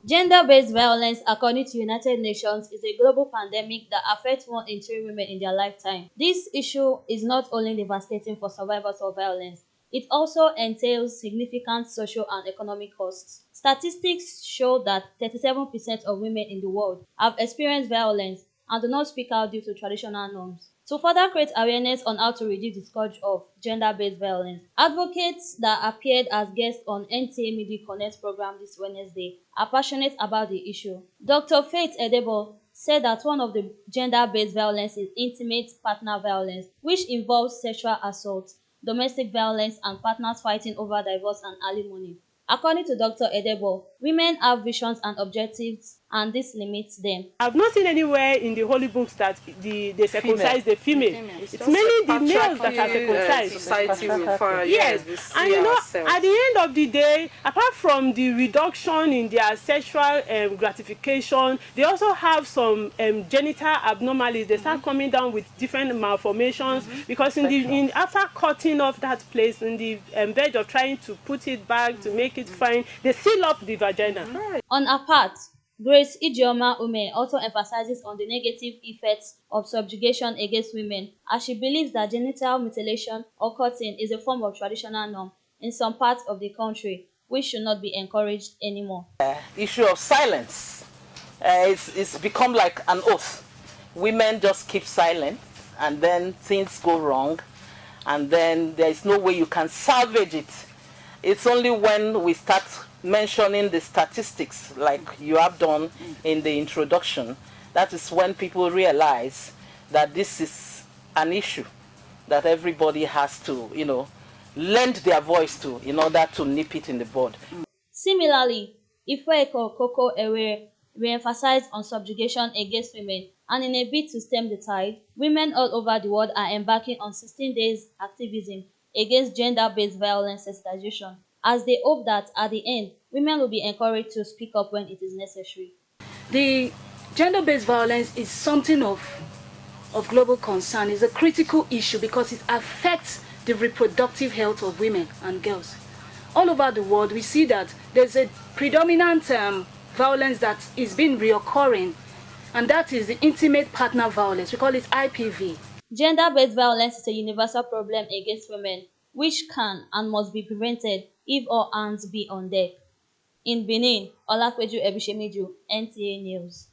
Gender-based violence, according to United Nations, is a global pandemic that affects 1 in 3 women in their lifetime. This issue is not only devastating for survivors of violence, it also entails significant social and economic costs. Statistics show that 37% of women in the world have experienced violence and do not speak out due to traditional norms. To further create awareness on how to reduce the scourge of gender-based violence, advocates that appeared as guests on NTA Midweek Connect program this Wednesday are passionate about the issue. Dr. Faith Edebo said that one of the gender-based violence is intimate partner violence, which involves sexual assault, domestic violence, and partners fighting over divorce and alimony. According to Dr. Edebo, women have visions and objectives, and this limits them. I've not seen anywhere in the holy books that they circumcise the female. It's mainly the males that are circumcised. Society will fire. Yes, and you know, at the end of the day, apart from the reduction in their sexual gratification, they also have some genital abnormalities. They start coming down with different malformations because after cutting off that place, in the verge of trying to put it back to make it fine, they seal up the vagina. On her part, Grace Ijeoma Ume also emphasizes on the negative effects of subjugation against women, as she believes that genital mutilation or cutting is a form of traditional norm in some parts of the country, which should not be encouraged anymore. Issue of silence. It's become like an oath. Women just keep silent, and then things go wrong, and then there is no way you can salvage it. It's only when we start mentioning the statistics like you have done in the introduction, that is when people realize that this is an issue that everybody has to, lend their voice to in order to nip it in the bud. Similarly, Ifeeko Koko Ewe re-emphasized on subjugation against women, and in a bid to stem the tide, women all over the world are embarking on 16 days activism against gender-based violence sensitization, as they hope that at the end, women will be encouraged to speak up when it is necessary. The gender-based violence is something of global concern. It's a critical issue because it affects the reproductive health of women and girls. All over the world, we see that there's a predominant violence that is being reoccurring, and that is the intimate partner violence. We call it IPV. Gender-based violence is a universal problem against women, which can and must be prevented if all hands be on deck. In Benin, Olakweju Ebishemeju, NTA News.